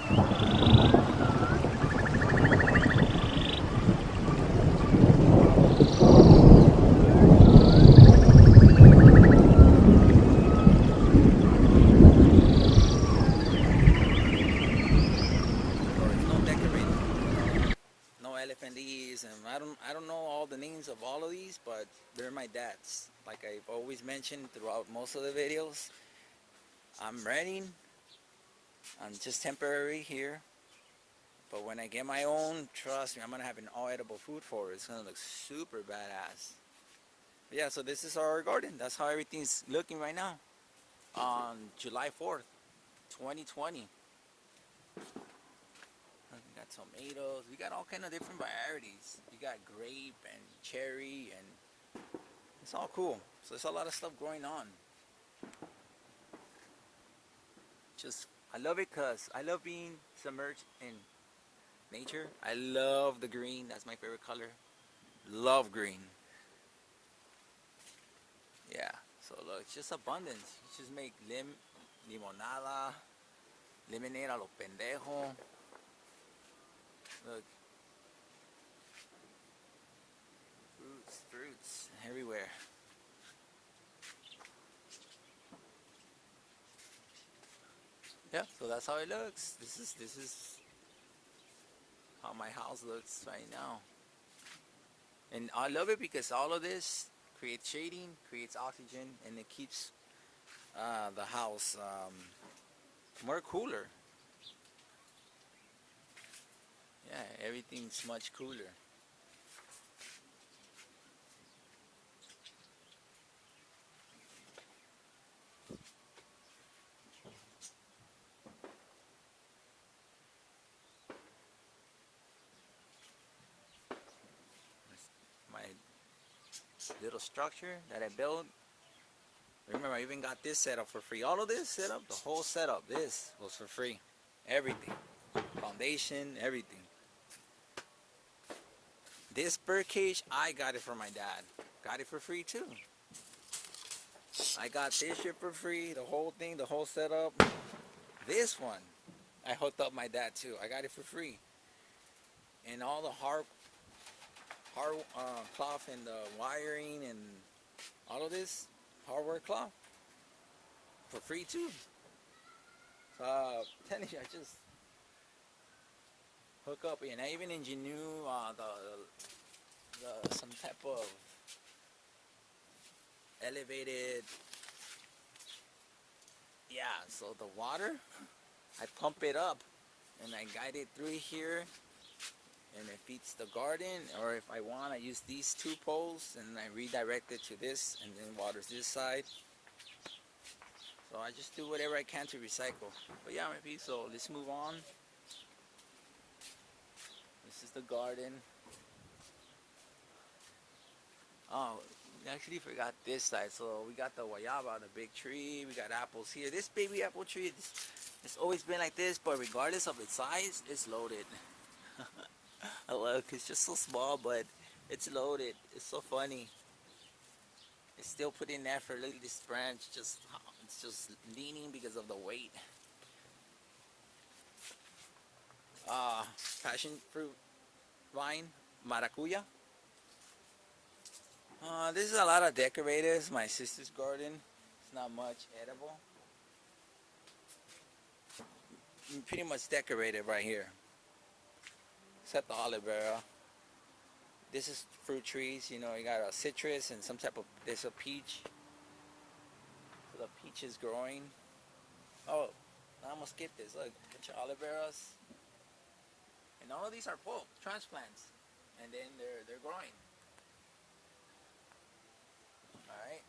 So it's no decorating, no elephant ears, and I don't know all the names of all of these, but they're my dad's. Like I've always mentioned throughout most of the videos, I'm renting. I'm just temporary here, but when I get my own, trust me, I'm gonna have an all edible food for it. It's gonna look super badass. But yeah, so this is our garden. That's how everything's looking right now on July 4th, 2020. We got tomatoes. We got all kind of different varieties. You got grape and cherry, and it's all cool. So there's a lot of stuff going on. Just I love it because I love being submerged in nature. I love the green. That's my favorite color. Love green. Yeah. So look, it's just abundance. You just make limonada, lemonade a lo pendejo. Look, fruits everywhere. Yeah. So that's how it looks. This is how my house looks right now. And I love it because all of this creates shading, creates oxygen, and it keeps the house more cooler. Yeah, everything's much cooler. My little structure that I built. Remember, I even got this set up for free. All of this setup, the whole setup, this was for free. Everything, foundation, everything. This bird cage, I got it from my dad. Got it for free too. I got this shit for free, the whole thing, the whole setup. This one, I hooked up my dad too. I got it for free. And all the hard cloth and the wiring and all of this hardware cloth for free too. So telling you, I just hook up and I even engineer some type of elevated. Yeah, so the water, I pump it up and I guide it through here and it feeds the garden. Or if I want, I use these two poles and I redirect it to this and then waters this side. So I just do whatever I can to recycle. But yeah, maybe so. Let's move on. This is the garden. Oh, we actually forgot this side. So we got the guayaba, the big tree. We got apples here. This baby apple tree, it's always been like this, but regardless of its size, it's loaded. Look, it's just so small, but it's loaded. It's so funny. It's still putting effort. Look at this branch, it's just leaning because of the weight. Uh, Passion fruit vine, maracuya. This is a lot of decorators. My sister's garden. It's not much edible. Pretty much decorated right here, except the aloe vera. This is fruit trees. You got a citrus and some type of. There's a peach. So the peach is growing. Oh, I almost skipped this. Look, a bunch of aloe veras, and all of these are bulk transplants, and then they're growing. All right.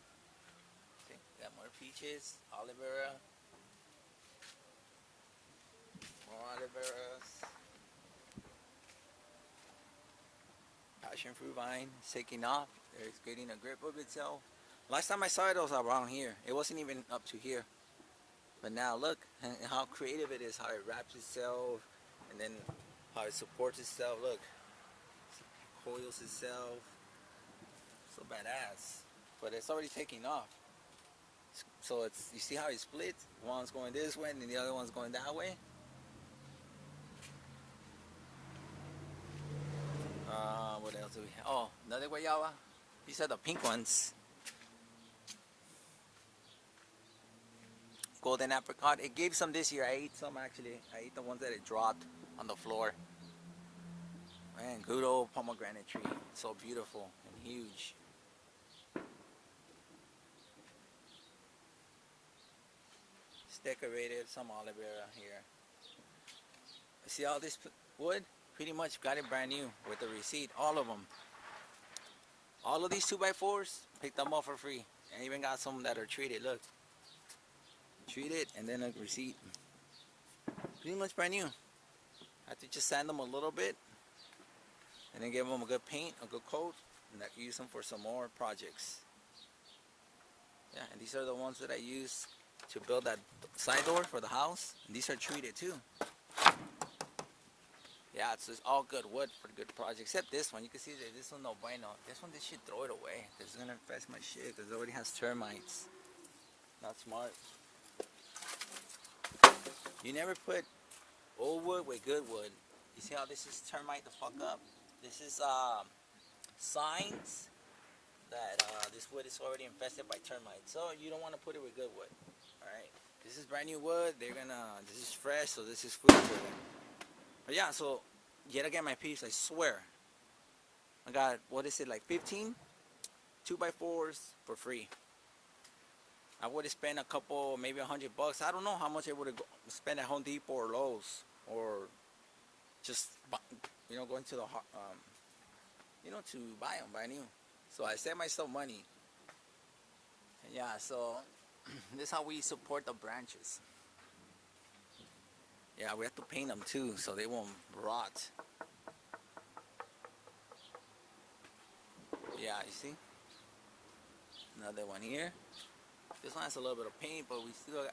See, got more peaches, aloe vera, more aloe veras. Passion fruit vine is taking off. It's getting a grip of itself. Last time I saw it, was around here. It wasn't even up to here. But now look how creative it is, how it wraps itself, and then how it supports itself. Look, coils itself. So badass. But it's already taking off. So you see how it splits? One's going this way and the other one's going that way. What else do we have? Oh, another guayaba. These are the pink ones. Golden apricot. It gave some this year. I ate some actually. I ate the ones that it dropped on the floor. Man, good old pomegranate tree. So beautiful and huge. It's decorated. Some aloe vera here. See all this wood? Pretty much got it brand new with the receipt. All of them. All of these 2x4s, picked them up for free. And even got some that are treated. Look. Treated and then a receipt. Pretty much brand new. I have to just sand them a little bit. And then give them a good paint, a good coat. And I can use them for some more projects. Yeah, and these are the ones that I use to build that side door for the house. And these are treated too. Yeah, it's just all good wood for good projects. Except this one. You can see that this one no bueno. This one, they should throw it away. Because it's going to infest my shit. Because it already has termites. Not smart. You never put old wood with good wood. You see how this is termite the fuck up? This is signs that this wood is already infested by termites. So you don't want to put it with good wood. Alright. This is brand new wood. This is fresh, so this is food for them. But yeah, so yet again my peeps, I swear. I got, what is it, like 15 2x4s for free. I would have spent a couple, maybe $100. I don't know how much I would have spent at Home Depot or Lowe's, or just going to the to buy them, buy new. So I saved myself money. And yeah, so this is how we support the branches. Yeah, we have to paint them too, so they won't rot. Yeah, you see? Another one here. This one has a little bit of paint, but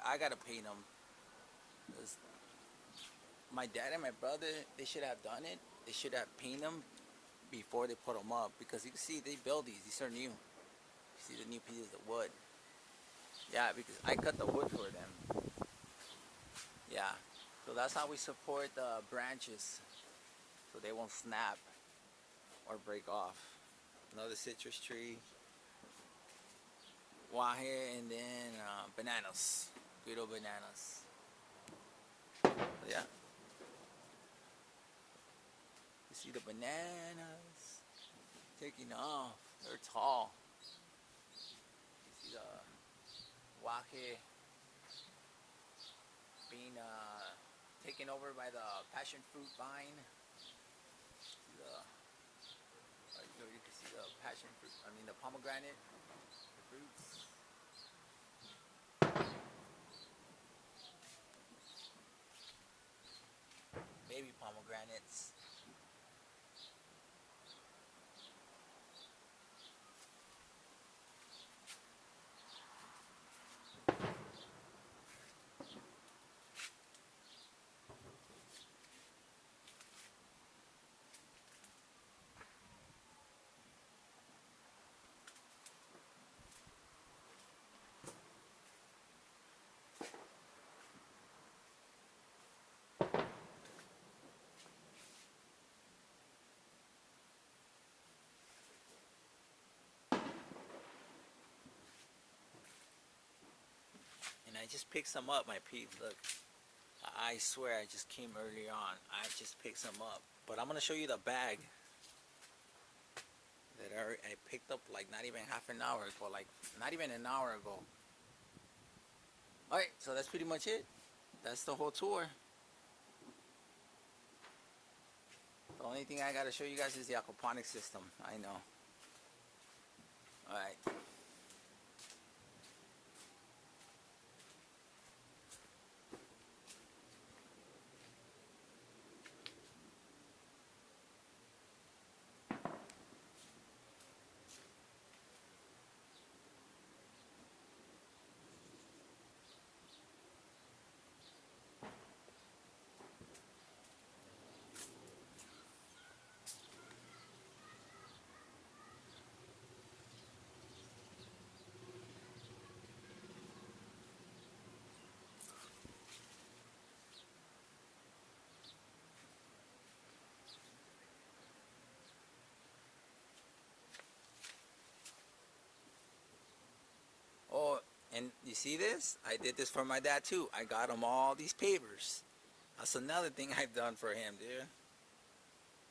I gotta paint them. My dad and my brother, they should have done it. They should have painted them before they put them up, because you can see they build these. These are new. You see the new pieces of wood. Yeah, because I cut the wood for them. Yeah, so that's how we support the branches, so they won't snap or break off. Another citrus tree. Wahe, and then bananas. Good old bananas. So yeah. You see the bananas taking off. They're tall. You see the wahe being taken over by the passion fruit vine. You can see the passion fruit. The pomegranate fruits. Baby pomegranates. And I just picked some up, my peeps. Look, I swear I just came earlier on. I just picked some up. But I'm going to show you the bag that I picked up like not even half an hour ago. Like not even an hour ago. Alright, so that's pretty much it. That's the whole tour. The only thing I got to show you guys is the aquaponics system. I know. Alright. And you see this? I did this for my dad too. I got him all these pavers. That's another thing I've done for him, dude.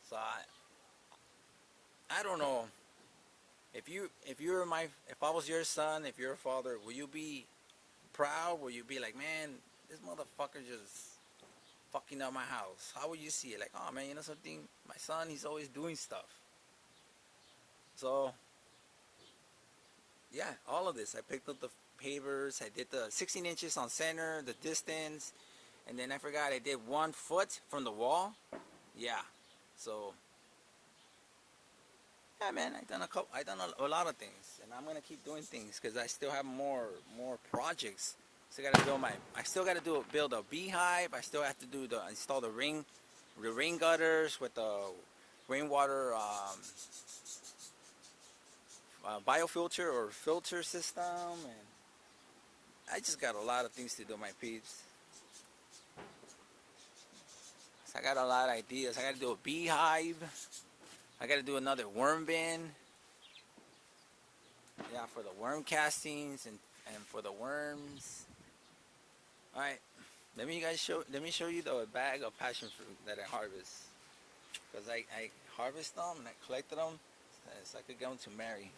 So I don't know if I was your son, if you're a father, will you be proud? Will you be like, man, this motherfucker just fucking up my house? How would you see it? Like, oh man, you know something? My son, he's always doing stuff. So yeah, all of this. I picked up the pavers. I did the 16 inches on center, the distance, and then I forgot I did 1 foot from the wall. Yeah. So yeah, man, I done a lot of things, and I'm gonna keep doing things because I still have more projects. I still gotta build a beehive. I still have to install the rain gutters with the rainwater biofilter or filter system, and I just got a lot of things to do, my peeps. So I got a lot of ideas. I gotta do a beehive. I gotta do another worm bin. Yeah, for the worm castings and for the worms. All right, let me show you the bag of passion fruit that I harvest. Cause I harvest them and I collected them so I could get them to Mary.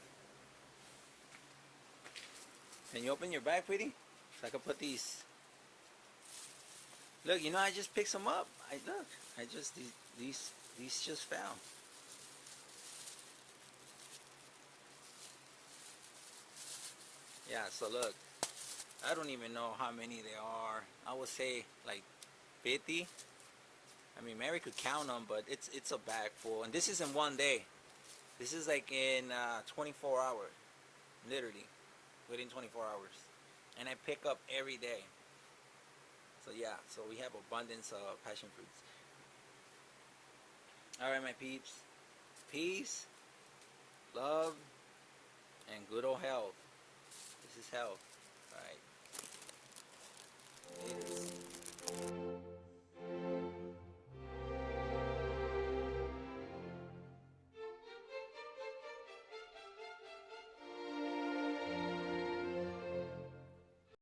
Can you open your bag, sweetie? So I could put these. Look, you know I just picked some up. I just these just fell. Yeah, so look, I don't even know how many there are. I would say like 50. I mean, Mary could count them, but it's a bag full, and this is in one day. This is like in 24 hours, literally, within 24 hours, and I pick up every day. So yeah, so we have abundance of passion fruits. All right, my peeps, peace, love, and good old health. This is health. All right, laters.